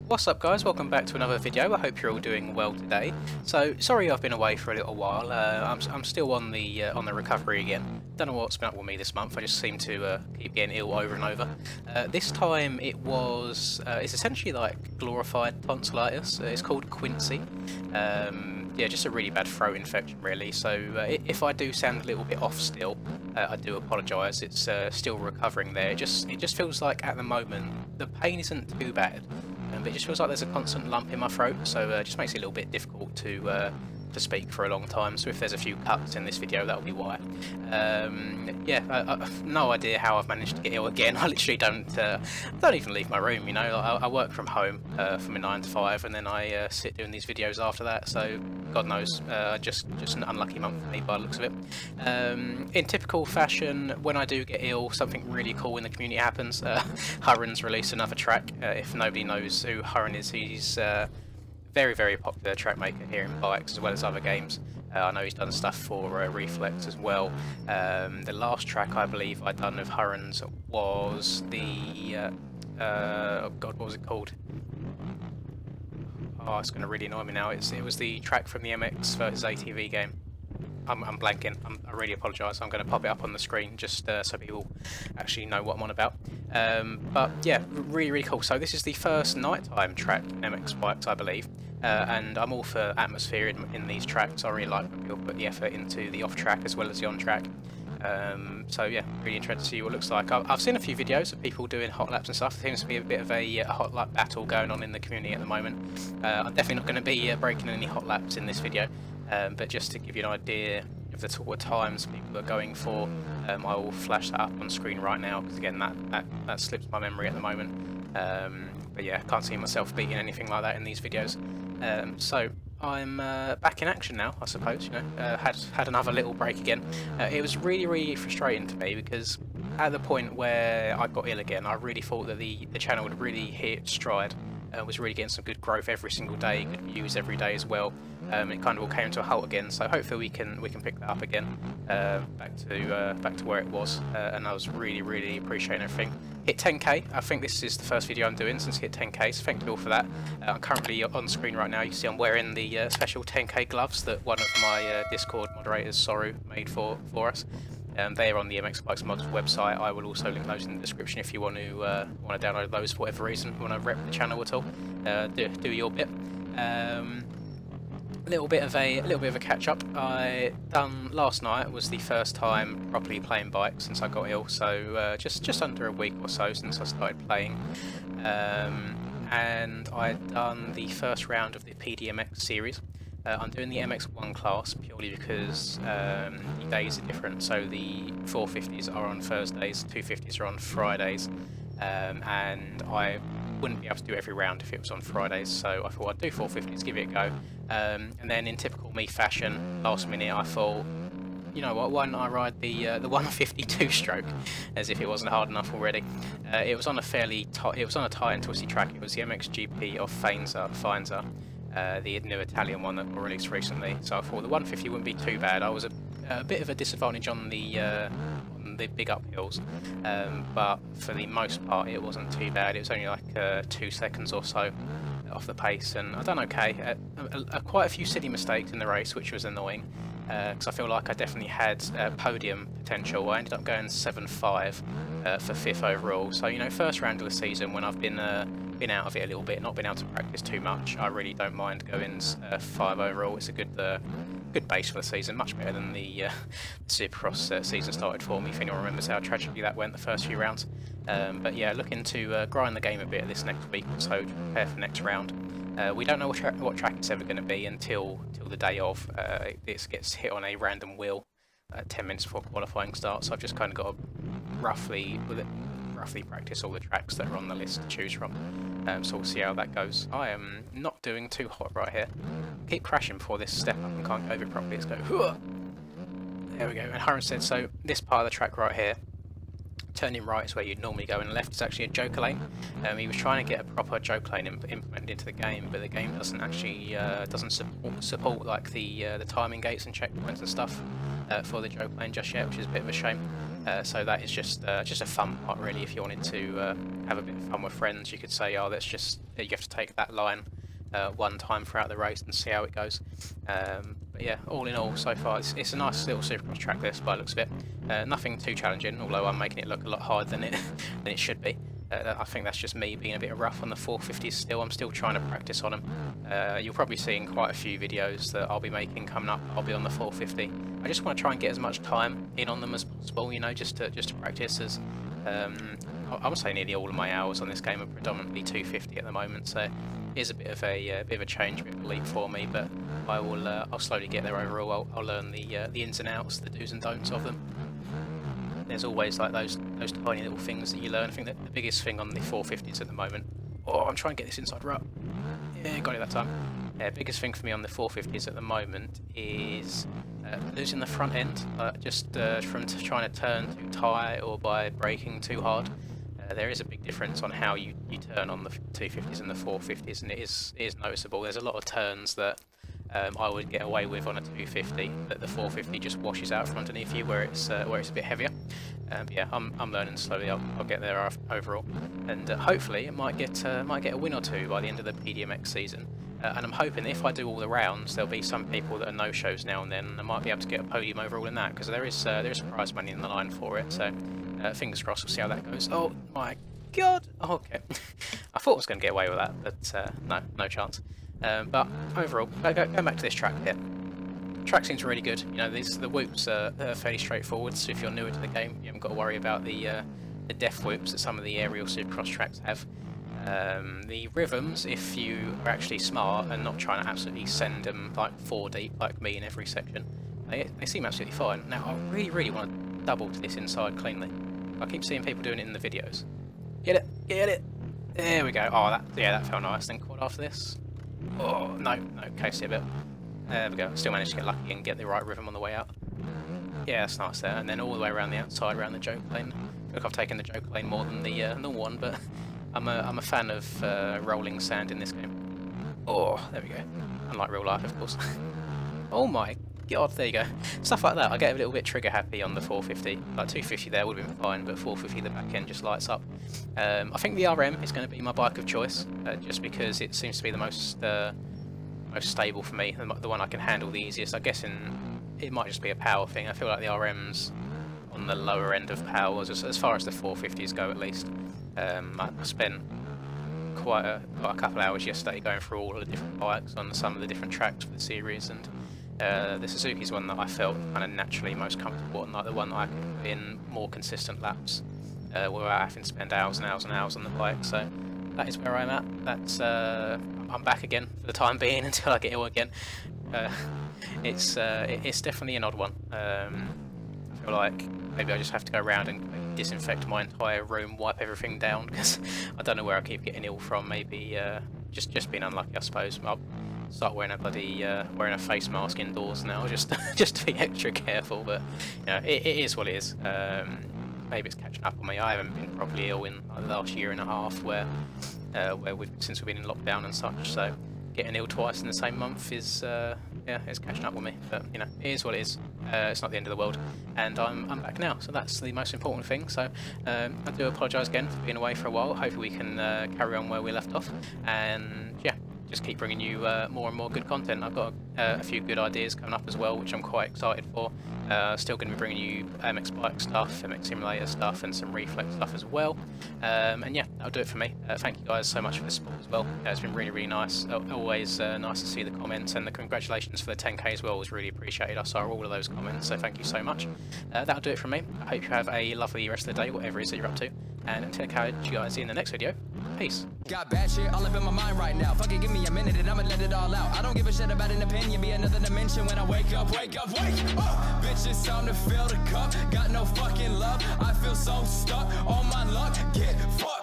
What's up guys, welcome back to another video. I hope you're all doing well today. So sorry I've been away for a little while. I'm still on the recovery again. Don't know what's been up with me this month. I just seem to keep getting ill over and over. This time it's essentially like glorified tonsillitis. It's called quinsy. Yeah, just a really bad throat infection really. So if I do sound a little bit off still, I do apologise. It's still recovering there. It just feels like at the moment the pain isn't too bad. But it just feels like there's a constant lump in my throat, so it just makes it a little bit difficult to speak for a long time. So if there's a few cuts in this video, that'll be why. Yeah, I've no idea how I've managed to get ill again. I literally don't even leave my room. You know, I work from home from a 9 to 5, and then I sit doing these videos after that. So God knows, just an unlucky month for me by the looks of it. In typical fashion, when I do get ill, something really cool in the community happens. Hurren's released another track. If nobody knows who Hurren is, he's very, very popular track maker here in bikes as well as other games. I know he's done stuff for Reflex as well. The last track I believe I'd done of Hurren's was the oh god, what was it called? Oh, it's going to really annoy me now. It was the track from the MX versus ATV game. I'm blanking. I really apologise. I'm going to pop it up on the screen just so people actually know what I'm on about. But yeah, really, really cool. So this is the first nighttime track in MX bikes, I believe. And I'm all for atmosphere in these tracks. I really like when people put the effort into the off-track as well as the on-track. So yeah, really interested to see what it looks like. I've seen a few videos of people doing hot laps and stuff. There seems to be a bit of a hot lap battle going on in the community at the moment. I'm definitely not going to be breaking any hot laps in this video. But just to give you an idea of the sort of times people are going for, I will flash that up on screen right now because again that slips my memory at the moment. But yeah, I can't see myself beating anything like that in these videos. So I'm back in action now, I suppose. You know, had another little break again. It was really, really frustrating to me because at the point where I got ill again, I really thought that the channel would really hit its stride. Was really getting some good growth every single day, good views every day as well. It kind of all came to a halt again, so hopefully we can pick that up again, back to where it was. And I was really, really appreciating everything. Hit 10k. I think this is the first video I'm doing since hit 10k, so thank you all for that. I'm currently on screen right now. You can see I'm wearing the special 10k gloves that one of my Discord moderators, Soru, made for us. They are on the MX Bikes Mods website. I will also link those in the description if you want to download those for whatever reason, want to rep the channel at all. Do your bit. A little bit of a catch up. I done last night was the first time properly playing bikes since I got ill. So just under a week or so since I started playing, and I'd done the first round of the PDMX series. I'm doing the MX1 class purely because the days are different, so the 450s are on Thursdays, 250s are on Fridays, and I wouldn't be able to do every round if it was on Fridays, so I thought I'd do 450s, give it a go. And then in typical me fashion, last minute I thought, you know what, why don't I ride the 152 stroke, as if it wasn't hard enough already. It was on a tight and twisty track. It was the MXGP of Faenza, the new Italian one that was released recently. So I thought the 150 wouldn't be too bad. I was a bit of a disadvantage on the big uphills, but for the most part it wasn't too bad. It was only like 2 seconds or so off the pace, and I done okay. Quite a few silly mistakes in the race, which was annoying because I feel like I definitely had podium potential. I ended up going 7.5 for 5th overall. So you know, first round of the season when I've been out of it a little bit, not been able to practice too much, I really don't mind going 5 overall. It's a good base for the season, much better than the Supercross season started for me, if anyone remembers how tragically that went the first few rounds. But yeah, looking to grind the game a bit this next week or so to prepare for next round. We don't know what track it's ever going to be until the day of. This gets hit on a random wheel 10 minutes before qualifying starts, so I've just kind of got to roughly practice all the tracks that are on the list to choose from. So we'll see how that goes. I am not doing too hot right here. Keep crashing before this step up and can't go over it properly. Let's go. Hooah! There we go. And Hurren said, so this part of the track right here, turning right is where you'd normally go, and left is actually a joker lane. He was trying to get a proper joker lane implemented into the game, but the game doesn't actually support like the timing gates and checkpoints and stuff for the joker lane just yet, which is a bit of a shame. So that is just a fun part really. If you wanted to have a bit of fun with friends, you could say, oh, let's just you have to take that line one time throughout the race and see how it goes. But yeah, all in all, so far it's a nice little Supercross track this by the looks of it. Nothing too challenging, although I'm making it look a lot harder than it should be. I think that's just me being a bit rough on the 450s still. I'm still trying to practice on them. You'll probably see in quite a few videos that I'll be making coming up. I'll be on the 450. I just want to try and get as much time in on them as possible, you know, just to practice. As I would say nearly all of my hours on this game are predominantly 250 at the moment, so it is a bit of a change, a bit of a leap for me. But I will I'll slowly get there overall. I'll learn the ins and outs, the do's and don'ts of them. There's always like those tiny little things that you learn. I think that the biggest thing on the 450s at the moment. Oh, I'm trying to get this inside rut. Yeah, got it that time. Biggest thing for me on the 450s at the moment is losing the front end, just from trying to turn too tight or by braking too hard. There is a big difference on how you turn on the 250s and the 450s, and it is noticeable. There's a lot of turns that I would get away with on a 250 that the 450 just washes out from underneath you, where it's a bit heavier. But yeah, I'm learning slowly. I'll get there overall, and hopefully it might get a win or two by the end of the PDMX season. And I'm hoping if I do all the rounds, there'll be some people that are no-shows now and then, and I might be able to get a podium overall in that, because there is prize money in the line for it. So fingers crossed, we'll see how that goes. Oh my god! Oh, okay, I thought I was going to get away with that, but no chance. But overall, going back to this track here. Track seems really good. You know, the whoops are fairly straightforward, so if you're newer to the game, you haven't got to worry about the death whoops that some of the aerial Supercross tracks have. The rhythms, if you are actually smart and not trying to absolutely send them like 4 deep like me in every section, they seem absolutely fine. Now, I really want to double to this inside cleanly. I keep seeing people doing it in the videos. Get it! There we go. Oh, that felt nice. Then quad after this. Oh, no, casey a bit. There we go. Still managed to get lucky and get the right rhythm on the way out. Yeah, that's nice there. And then all the way around the outside, around the joke lane. Look, I've taken the joke lane more than the one, but I'm a fan of rolling sand in this game. Oh, there we go. Unlike real life, of course. Oh my god, there you go. Stuff like that. I get a little bit trigger happy on the 450. Like 250 there would have been fine, but 450 the back end just lights up. I think the RM is going to be my bike of choice, just because it seems to be the most stable for me, the one I can handle the easiest. I guess it might just be a power thing. I feel like the RM's on the lower end of powers as far as the 450s go, at least. I spent quite a couple hours yesterday going through all of the different bikes on some of the different tracks for the series, and the Suzuki's one that I felt kind of naturally most comfortable and like the one that I could put in more consistent laps without having to spend hours and hours and hours on the bike. So that is where I'm at. That's I'm back again for the time being until I get ill again. It's definitely an odd one. I feel like maybe I just have to go around and disinfect my entire room, wipe everything down, because I don't know where I keep getting ill from. Maybe just being unlucky, I suppose. I'll start wearing a face mask indoors now, just to be extra careful. But you know, it is what it is. Maybe it's catching up on me. I haven't been properly ill in the last year and a half, since we've been in lockdown and such. So getting ill twice in the same month is it's catching up with me. But you know, it is what it is. It's not the end of the world, and I'm back now. So that's the most important thing. So I do apologise again for being away for a while. Hopefully we can carry on where we left off, and yeah, just keep bringing you more and more good content. I've got a few good ideas coming up as well, which I'm quite excited for. Still going to be bringing you MX bike stuff, MX simulator stuff, and some reflex stuff as well. And yeah, that'll do it for me. Thank you guys so much for the support as well. It's been really nice. Always nice to see the comments, and the congratulations for the 10k as well was really appreciated. I saw all of those comments, so thank you so much. That'll do it from me. I hope you have a lovely rest of the day, whatever it is that you're up to. And until I catch you guys in the next video, peace. Got bad shit all up in my mind right now. Fuck it, give me a minute and I'ma let it all out. I don't give a shit about an opinion, be another dimension when I wake up. Bitch, it's time to fill the cup. Got no fucking love, I feel so stuck on my luck. Get fucked.